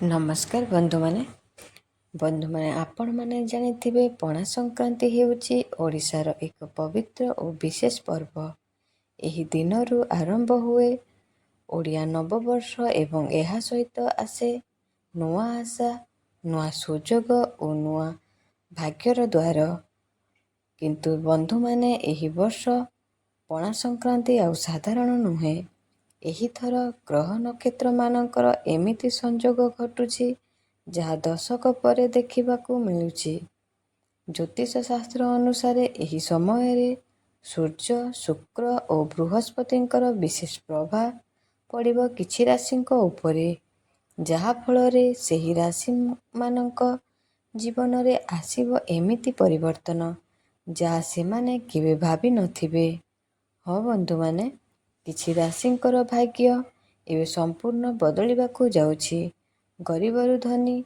ନମସ୍କାର ବନ୍ଧୁମାନେ ଆପଣମାନେ ଜାଣିଥିବେ ପଣା ସଂକ୍ରାନ୍ତି ହେଉଛି ଓଡ଼ିଶାର ଏକ ପବିତ୍ର ଓ ବିଶେଷ ପର୍ବ। ଏହି ଦିନରୁ ଆରମ୍ଭ ହୁଏ ଓଡ଼ିଆ ନବବର୍ଷ ଏବଂ ଏହା ସହିତ ଆସେ ନୂଆ ଆଶା, ନୂଆ ସୁଯୋଗ ଓ ନୂଆ ଭାଗ୍ୟର ଦ୍ୱାର। କିନ୍ତୁ ବନ୍ଧୁମାନେ, ଏହି ବର୍ଷ ପଣା ସଂକ୍ରାନ୍ତି ଆଉ ସାଧାରଣ ନୁହେଁ। ଏହିଥର ଗ୍ରହ ନକ୍ଷତ୍ରମାନଙ୍କର ଏମିତି ସଂଯୋଗ ଘଟୁଛି ଯାହା ଦଶକ ପରେ ଦେଖିବାକୁ ମିଳୁଛି। ଜ୍ୟୋତିଷ ଶାସ୍ତ୍ର ଅନୁସାରେ ଏହି ସମୟରେ ସୂର୍ଯ୍ୟ, ଶୁକ୍ର ଓ ବୃହସ୍ପତିଙ୍କର ବିଶେଷ ପ୍ରଭାବ ପଡ଼ିବ କିଛି ରାଶିଙ୍କ ଉପରେ, ଯାହାଫଳରେ ସେହି ରାଶିମାନଙ୍କ ଜୀବନରେ ଆସିବ ଏମିତି ପରିବର୍ତ୍ତନ ଯାହା ସେମାନେ କେବେ ଭାବି ନଥିବେ। ହଁ ବନ୍ଧୁମାନେ, କିଛି ରାଶିଙ୍କର ଭାଗ୍ୟ ଏବେ ସମ୍ପୂର୍ଣ୍ଣ ବଦଳିବାକୁ ଯାଉଛି। ଗରିବରୁ ଧନୀ,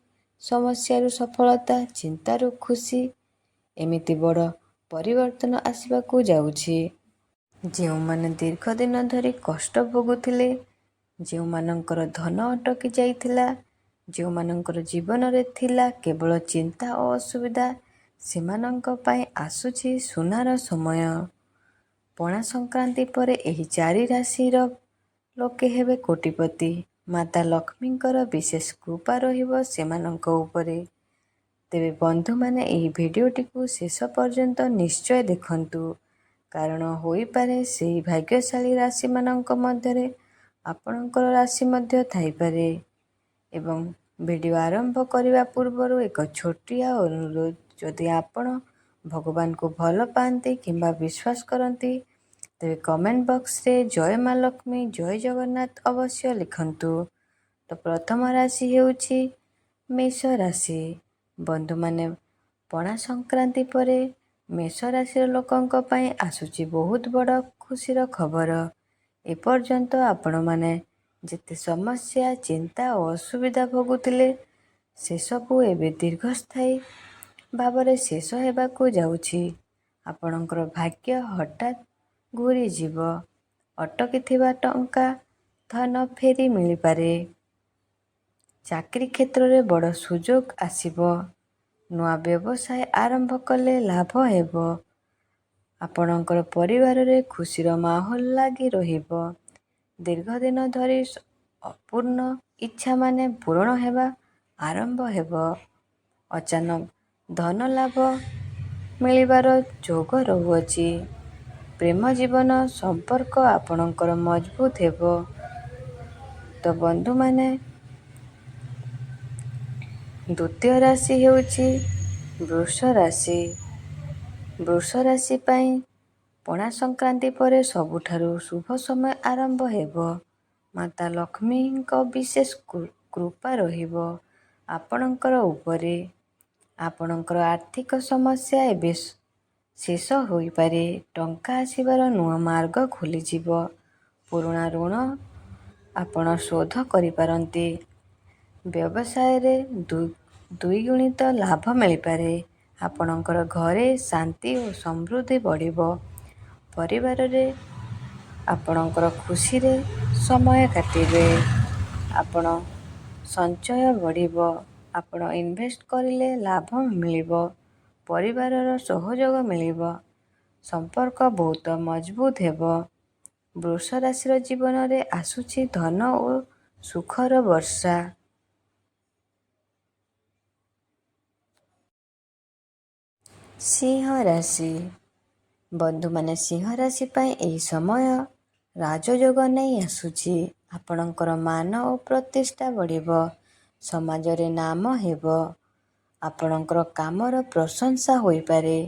ସମସ୍ୟାରୁ ସଫଳତା, ଚିନ୍ତାରୁ ଖୁସି, ଏମିତି ବଡ଼ ପରିବର୍ତ୍ତନ ଆସିବାକୁ ଯାଉଛି। ଯେଉଁମାନେ ଦୀର୍ଘ ଦିନ ଧରି କଷ୍ଟ ଭୋଗୁଥିଲେ, ଯେଉଁମାନଙ୍କର ଧନ ଅଟକି ଯାଇଥିଲା, ଯେଉଁମାନଙ୍କର ଜୀବନରେ ଥିଲା କେବଳ ଚିନ୍ତା ଓ ଅସୁବିଧା, ସେମାନଙ୍କ ପାଇଁ ଆସୁଛି ସୁନାର ସମୟ। ପଣା ସଂକ୍ରାନ୍ତି ପରେ ଏହି 4 ରାଶିର ଲୋକେ ହେବେ କୋଟିପତି। ମାତା ଲକ୍ଷ୍ମୀଙ୍କର ବିଶେଷ କୃପା ରହିବ ସେମାନଙ୍କ ଉପରେ। ତେବେ ବନ୍ଧୁମାନେ, ଏହି ଭିଡ଼ିଓଟିକୁ ଶେଷ ପର୍ଯ୍ୟନ୍ତ ନିଶ୍ଚୟ ଦେଖନ୍ତୁ, କାରଣ ହୋଇପାରେ ସେହି ଭାଗ୍ୟଶାଳୀ ରାଶିମାନଙ୍କ ମଧ୍ୟରେ ଆପଣଙ୍କର ରାଶି ମଧ୍ୟ ଥାଇପାରେ। ଏବଂ ଭିଡ଼ିଓ ଆରମ୍ଭ କରିବା ପୂର୍ବରୁ ଏକ ଛୋଟିଆ ଅନୁରୋଧ, ଯଦି ଆପଣ ଭଗବାନଙ୍କୁ ଭଲ ପାଆନ୍ତି କିମ୍ବା ବିଶ୍ୱାସ କରନ୍ତି, ତେବେ କମେଣ୍ଟ ବକ୍ସରେ ଜୟ ମା ଲକ୍ଷ୍ମୀ, ଜୟ ଜଗନ୍ନାଥ ଅବଶ୍ୟ ଲିଖନ୍ତୁ। ତ ପ୍ରଥମ ରାଶି ହେଉଛି ମେଷ ରାଶି। ବନ୍ଧୁମାନେ, ପଣା ସଂକ୍ରାନ୍ତି ପରେ ମେଷ ରାଶିର ଲୋକଙ୍କ ପାଇଁ ଆସୁଛି ବହୁତ ବଡ଼ ଖୁସିର ଖବର। ଏପର୍ଯ୍ୟନ୍ତ ଆପଣମାନେ ଯେତେ ସମସ୍ୟା, ଚିନ୍ତା ଓ ଅସୁବିଧା ଭୋଗୁଥିଲେ, ସେସବୁ ଏବେ ଦୀର୍ଘସ୍ଥାୟୀ ଭାବରେ ଶେଷ ହେବାକୁ ଯାଉଛି। ଆପଣଙ୍କର ଭାଗ୍ୟ ହଠାତ୍ ଘୂରିଯିବ। ଅଟକିଥିବା ଟଙ୍କା, ଧନ ଫେରି ମିଳିପାରେ। ଚାକିରି କ୍ଷେତ୍ରରେ ବଡ଼ ସୁଯୋଗ ଆସିବ। ନୂଆ ବ୍ୟବସାୟ ଆରମ୍ଭ କଲେ ଲାଭ ହେବ। ଆପଣଙ୍କର ପରିବାରରେ ଖୁସିର ମାହୋଲ ଲାଗି ରହିବ। ଦୀର୍ଘ ଦିନ ଧରି ଅପୂର୍ଣ୍ଣ ଇଚ୍ଛାମାନେ ପୂରଣ ହେବା ଆରମ୍ଭ ହେବ। ଅଚାନକ ଧନ ଲାଭ ମିଳିବାର ଯୋଗ ରହୁଅଛି। ପ୍ରେମ ଜୀବନ ସମ୍ପର୍କ ଆପଣଙ୍କର ମଜବୁତ ହେବ। ତ ବନ୍ଧୁମାନେ, ଦ୍ୱିତୀୟ ରାଶି ହେଉଛି ବୃଷ ରାଶି। ବୃଷ ରାଶି ପାଇଁ ପଣା ସଂକ୍ରାନ୍ତି ପରେ ସବୁଠାରୁ ଶୁଭ ସମୟ ଆରମ୍ଭ ହେବ। ମାତା ଲକ୍ଷ୍ମୀଙ୍କ ବିଶେଷ କୃପା ରହିବ ଆପଣଙ୍କର ଉପରେ। ଆପଣଙ୍କର ଆର୍ଥିକ ସମସ୍ୟା ଏବେ ଶେଷ ହୋଇପାରେ। ଟଙ୍କା ଆସିବାର ନୂଆ ମାର୍ଗ ଖୋଲିଯିବ। ପୁରୁଣା ଋଣ ଆପଣ ଶୋଧ କରିପାରନ୍ତି। ବ୍ୟବସାୟରେ ଦ୍ୱିଗୁଣିତ ଲାଭ ମିଳିପାରେ। ଆପଣଙ୍କର ଘରେ ଶାନ୍ତି ଓ ସମୃଦ୍ଧି ବଢ଼ିବ। ପରିବାରରେ ଆପଣଙ୍କର ଖୁସିରେ ସମୟ କାଟିବେ। ଆପଣ ସଞ୍ଚୟ ବଢ଼ିବ। ଆପଣ ଇନଭେଷ୍ଟ କରିଲେ ଲାଭ ମିଳିବ। ପରିବାରର ସହଯୋଗ ମିଳିବ। ସମ୍ପର୍କ ବହୁତ ମଜବୁତ ହେବ। ବୃଷ ରାଶିର ଜୀବନରେ ଆସୁଛି ଧନ ଓ ସୁଖର ବର୍ଷା। ସିଂହ ରାଶି। ବନ୍ଧୁମାନେ, ସିଂହ ରାଶି ପାଇଁ ଏହି ସମୟ ରାଜଯୋଗ ନେଇ ଆସୁଛି। ଆପଣଙ୍କର ମାନ ଓ ପ୍ରତିଷ୍ଠା ବଢ଼ିବ। ସମାଜରେ ନାମ ହେବ। ଆପଣଙ୍କର କାମର ପ୍ରଶଂସା ହୋଇପାରେ।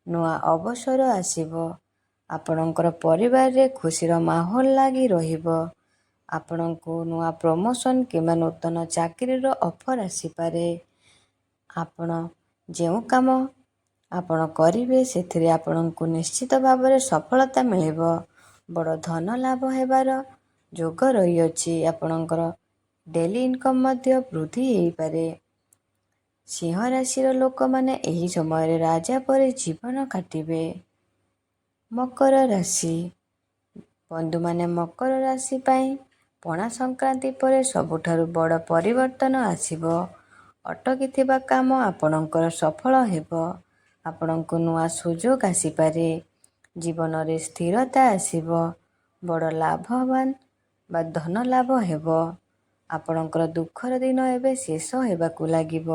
ନୂଆ ଅବସର ଆସିବ। ଆପଣଙ୍କର ପରିବାରରେ ଖୁସିର ମାହୋଲ ଲାଗି ରହିବ। ଆପଣଙ୍କୁ ନୂଆ ପ୍ରମୋସନ କିମ୍ବା ନୂତନ ଚାକିରିର ଅଫର ଆସିପାରେ। ଆପଣ ଯେଉଁ କାମ ଆପଣ କରିବେ, ସେଥିରେ ଆପଣଙ୍କୁ ନିଶ୍ଚିତ ଭାବରେ ସଫଳତା ମିଳିବ। ବଡ଼ ଧନ ଲାଭ ହେବାର ଯୋଗ ରହିଅଛି। ଆପଣଙ୍କର ଡେଲି ଇନକମ୍ ମଧ୍ୟ ବୃଦ୍ଧି ହୋଇପାରେ। ସିଂହ ରାଶିର ଲୋକମାନେ ଏହି ସମୟରେ ରାଜା ପରି ଜୀବନ କାଟିବେ। ମକର ରାଶି। ବନ୍ଧୁମାନେ, ମକର ରାଶି ପାଇଁ ପଣା ସଂକ୍ରାନ୍ତି ପରେ ସବୁଠାରୁ ବଡ଼ ପରିବର୍ତ୍ତନ ଆସିବ। ଅଟକିଥିବା କାମ ଆପଣଙ୍କର ସଫଳ ହେବ। ଆପଣଙ୍କୁ ନୂଆ ସୁଯୋଗ ଆସିପାରେ। ଜୀବନରେ ସ୍ଥିରତା ଆସିବ। ବଡ଼ ଲାଭବାନ ବା ଧନ ଲାଭ ହେବ। ଆପଣଙ୍କର ଦୁଃଖର ଦିନ ଏବେ ଶେଷ ହେବାକୁ ଲାଗିବ।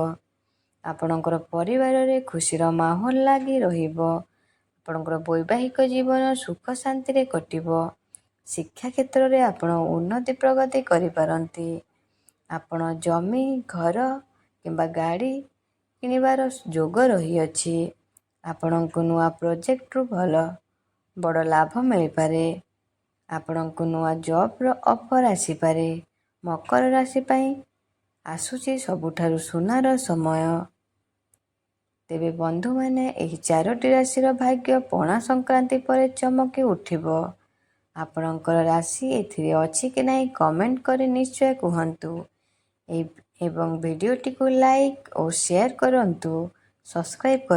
ଆପଣଙ୍କର ପରିବାରରେ ଖୁସିର ମାହୋଲ ଲାଗି ରହିବ। ଆପଣଙ୍କର ବୈବାହିକ ଜୀବନ ସୁଖ ଶାନ୍ତିରେ କଟିବ। ଶିକ୍ଷା କ୍ଷେତ୍ରରେ ଆପଣ ଉନ୍ନତି ପ୍ରଗତି କରିପାରନ୍ତି। ଆପଣ ଜମି, ଘର କିମ୍ବା ଗାଡ଼ି କିଣିବାର ଯୋଗ ରହିଅଛି। ଆପଣଙ୍କୁ ନୂଆ ପ୍ରୋଜେକ୍ଟରୁ ବଡ଼ ଲାଭ ମିଳିପାରେ। ଆପଣଙ୍କୁ ନୂଆ ଜବ୍ର ଅଫର୍ ଆସିପାରେ। ମକର ରାଶି ପାଇଁ ଆସୁଛି ସବୁଠାରୁ ସୁନାର ସମୟ। ତେବେ ବନ୍ଧୁମାନେ, ଏହି 4ଟି ରାଶିର ଭାଗ୍ୟ ପଣା ସଂକ୍ରାନ୍ତି ପରେ ଚମକି ଉଠିବ। ଆପଣଙ୍କର ରାଶି ଏଥିରେ ଅଛି କି ନାହିଁ କମେଣ୍ଟ କରି ନିଶ୍ଚୟ କୁହନ୍ତୁ ଏବଂ ଭିଡ଼ିଓଟିକୁ ଲାଇକ୍ ଓ ସେୟାର କରନ୍ତୁ। ସବସ୍କ୍ରାଇବ୍ କରନ୍ତୁ।